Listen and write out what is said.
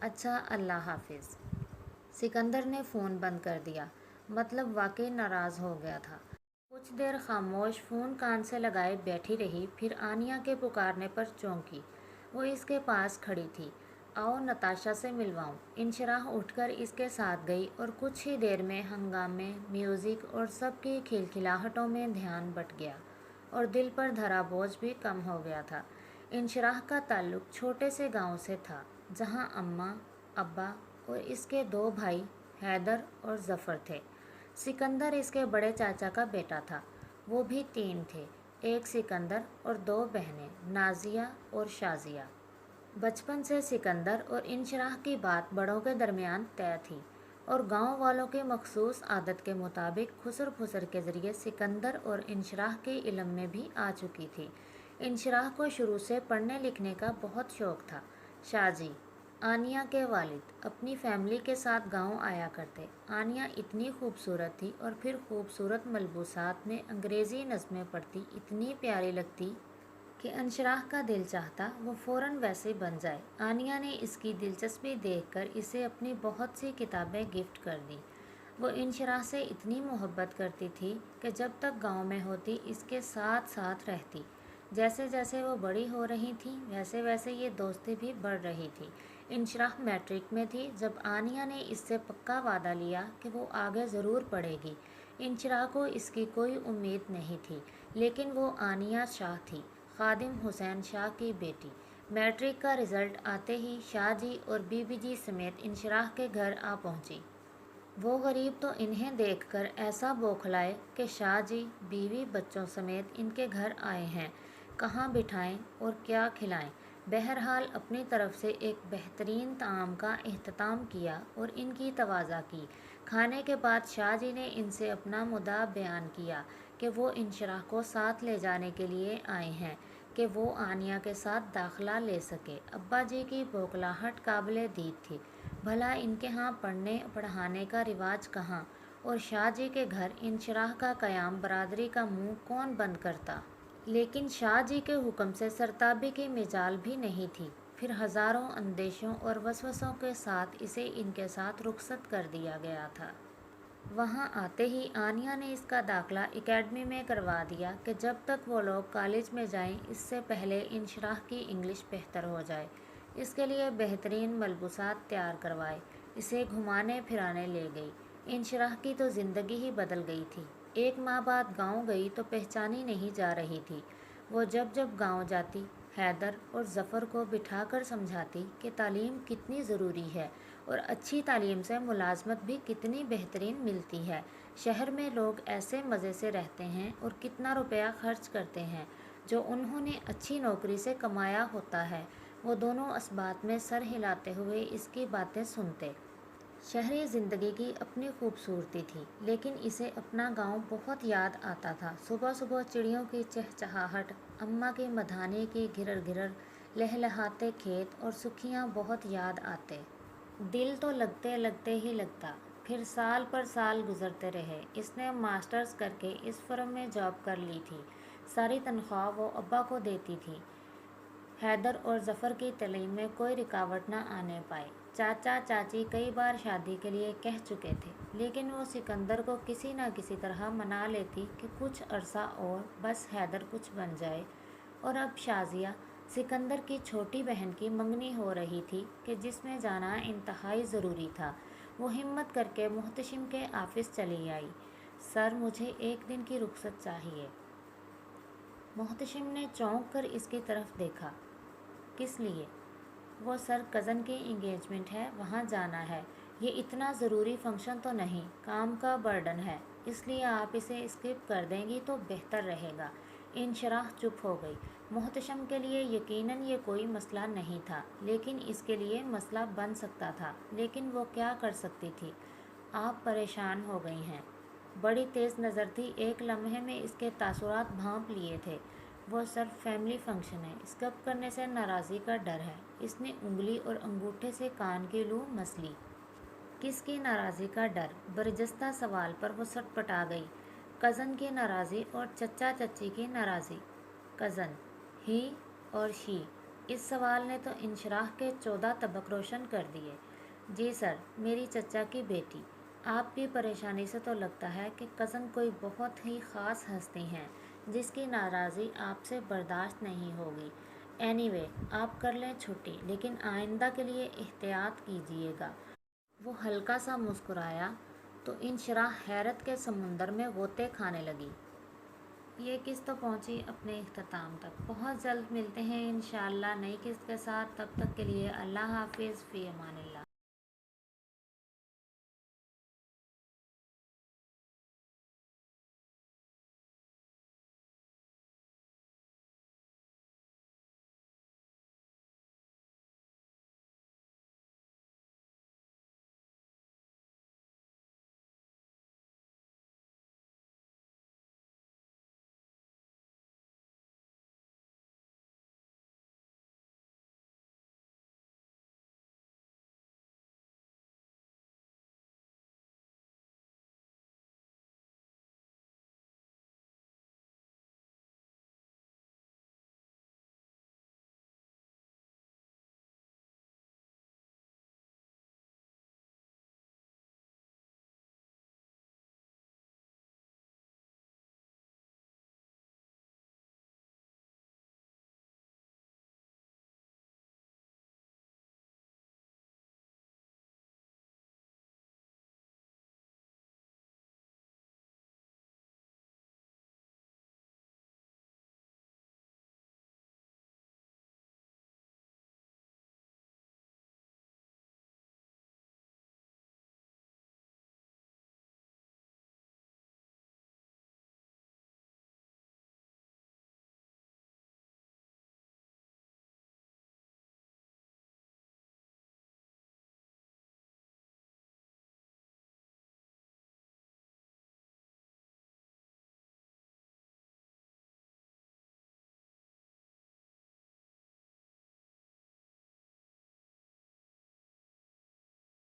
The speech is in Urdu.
اچھا اللہ حافظ۔ سکندر نے فون بند کر دیا، مطلب واقعی ناراض ہو گیا تھا۔ کچھ دیر خاموش فون کان سے لگائے بیٹھی رہی، پھر آنیہ کے پکارنے پر چونکی۔ وہ اس کے پاس کھڑی تھی۔ آؤ نتاشا سے ملواؤں۔ انشراح اٹھ کر اس کے ساتھ گئی اور کچھ ہی دیر میں ہنگامے، میوزک اور سب کی کھلکھلاہٹوں میں دھیان بٹ گیا اور دل پر دھرا بوجھ بھی کم ہو گیا تھا۔ انشراح کا تعلق چھوٹے سے گاؤں سے تھا جہاں اماں، ابا اور اس کے دو بھائی حیدر اور ظفر تھے۔ سکندر اس کے بڑے چاچا کا بیٹا تھا۔ وہ بھی تین تھے، ایک سکندر اور دو بہنیں نازیہ اور شازیہ۔ بچپن سے سکندر اور انشراح کی بات بڑوں کے درمیان طے تھی اور گاؤں والوں کی مخصوص عادت کے مطابق خسر پھسر کے ذریعے سکندر اور انشراح کے علم میں بھی آ چکی تھی۔ انشراح کو شروع سے پڑھنے لکھنے کا بہت شوق تھا۔ شاجی، آنیہ کے والد، اپنی فیملی کے ساتھ گاؤں آیا کرتے۔ آنیہ اتنی خوبصورت تھی اور پھر خوبصورت ملبوسات میں انگریزی نظمیں پڑھتی اتنی پیاری لگتی کہ انشراح کا دل چاہتا وہ فوراً ویسے بن جائے۔ آنیہ نے اس کی دلچسپی دیکھ کر اسے اپنی بہت سی کتابیں گفٹ کر دیں۔ وہ انشراح سے اتنی محبت کرتی تھی کہ جب تک گاؤں میں ہوتی اس کے ساتھ ساتھ رہتی۔ جیسے جیسے وہ بڑی ہو رہی تھیں ویسے ویسے یہ دوستی بھی بڑھ رہی تھی۔ انشراح میٹرک میں تھی جب آنیہ نے اس سے پکا وعدہ لیا کہ وہ آگے ضرور پڑھے گی۔ انشراح کو اس کی کوئی امید نہیں تھی، لیکن وہ آنیہ شاہ تھی، خادم حسین شاہ کی بیٹی۔ میٹرک کا رزلٹ آتے ہی شاہ جی اور بی بی جی سمیت انشراح کے گھر آ پہنچی۔ وہ غریب تو انہیں دیکھ کر ایسا بوکھلائے کہ شاہ جی بیوی بچوں سمیت ان کے گھر آئے ہیں، کہاں بٹھائیں اور کیا کھلائیں۔ بہرحال اپنی طرف سے ایک بہترین طعام کا اہتمام کیا اور ان کی تواضع کی۔ کھانے کے بعد شاہ جی نے ان سے اپنا مدعا بیان کیا کہ وہ انشراح کو ساتھ لے جانے کے لیے آئے ہیں کہ وہ آنیہ کے ساتھ داخلہ لے سکے۔ ابا جی کی بوکھلاہٹ قابل دید تھی، بھلا ان کے ہاں پڑھنے پڑھانے کا رواج کہاں، اور شاہ جی کے گھر انشراح کا قیام برادری کا منہ کون بند کرتا۔ لیکن شاہ جی کے حکم سے سرتابی کی مجال بھی نہیں تھی۔ پھر ہزاروں اندیشوں اور وسوسوں کے ساتھ اسے ان کے ساتھ رخصت کر دیا گیا تھا۔ وہاں آتے ہی آنیہ نے اس کا داخلہ اکیڈمی میں کروا دیا کہ جب تک وہ لوگ کالج میں جائیں اس سے پہلے انشراح کی انگلش بہتر ہو جائے۔ اس کے لیے بہترین ملبوسات تیار کروائے، اسے گھمانے پھرانے لے گئی۔ انشراح کی تو زندگی ہی بدل گئی تھی۔ ایک ماہ بعد گاؤں گئی تو پہچانی نہیں جا رہی تھی۔ وہ جب جب گاؤں جاتی حیدر اور ظفر کو بٹھا کر سمجھاتی کہ تعلیم کتنی ضروری ہے اور اچھی تعلیم سے ملازمت بھی کتنی بہترین ملتی ہے۔ شہر میں لوگ ایسے مزے سے رہتے ہیں اور کتنا روپیہ خرچ کرتے ہیں جو انہوں نے اچھی نوکری سے کمایا ہوتا ہے۔ وہ دونوں اسبات میں سر ہلاتے ہوئے اس کی باتیں سنتے۔ شہری زندگی کی اپنی خوبصورتی تھی، لیکن اسے اپنا گاؤں بہت یاد آتا تھا۔ صبح صبح چڑیوں کی چہچہاہٹ، اماں کی مدھانے کی گھرر گھرر، لہلہاتے کھیت اور سکھیاں بہت یاد آتے۔ دل تو لگتے لگتے ہی لگتا۔ پھر سال پر سال گزرتے رہے۔ اس نے ماسٹرز کر کے اس فرم میں جاب کر لی تھی۔ ساری تنخواہ وہ ابا کو دیتی تھی۔ حیدر اور ظفر کی تعلیم میں کوئی رکاوٹ نہ آنے پائے۔ چاچا چاچی کئی بار شادی کے لیے کہہ چکے تھے، لیکن وہ سکندر کو کسی نہ کسی طرح منا لیتی کہ کچھ عرصہ اور بس حیدر کچھ بن جائے۔ اور اب شازیہ، سکندر کی چھوٹی بہن کی منگنی ہو رہی تھی کہ جس میں جانا انتہائی ضروری تھا۔ وہ ہمت کر کے محتشم کے آفس چلی آئی۔ سر، مجھے ایک دن کی رخصت چاہیے۔ محتشم نے چونک کر اس کی طرف دیکھا۔ کس لیے؟ وہ سر، کزن کی انگیجمنٹ ہے، وہاں جانا ہے۔ یہ اتنا ضروری فنکشن تو نہیں، کام کا برڈن ہے، اس لیے آپ اسے اسکپ کر دیں گی تو بہتر رہے گا۔ انشراح چپ ہو گئی۔ محتشم کے لیے یقیناً یہ کوئی مسئلہ نہیں تھا، لیکن اس کے لیے مسئلہ بن سکتا تھا۔ لیکن وہ کیا کر سکتی تھی؟ آپ پریشان ہو گئی ہیں۔ بڑی تیز نظر تھی، ایک لمحے میں اس کے تاثرات بھانپ لیے تھے۔ وہ سر، فیملی فنکشن ہے، اسکپ کرنے سے ناراضی کا ڈر ہے۔ اس نے انگلی اور انگوٹھے سے کان کی لو مس لی۔ کس کی ناراضی کا ڈر؟ برجستہ سوال پر وہ سٹ پٹا گئی۔ کزن کی ناراضی اور چچا چچی کی ناراضی۔ کزن، ہی اور شی، اس سوال نے تو انشراح کے 14 طبق روشن کر دیے۔ جی سر، میری چچا کی بیٹی، آپ کی پریشانی سے تو لگتا ہے کہ کزن کوئی بہت ہی خاص ہستی ہیں جس کی ناراضی آپ سے برداشت نہیں ہوگی۔ اینی وے، آپ کر لیں چھٹی، لیکن آئندہ کے لیے احتیاط کیجیے گا۔ وہ ہلکا سا مسکرایا تو انشراح حیرت کے سمندر میں غوطے کھانے لگی۔ یہ قسط تو پہنچی اپنے اختتام تک۔ بہت جلد ملتے ہیں انشاءاللہ نئی قسط کے ساتھ، تب تک کے لیے اللہ حافظ، فی امان اللہ۔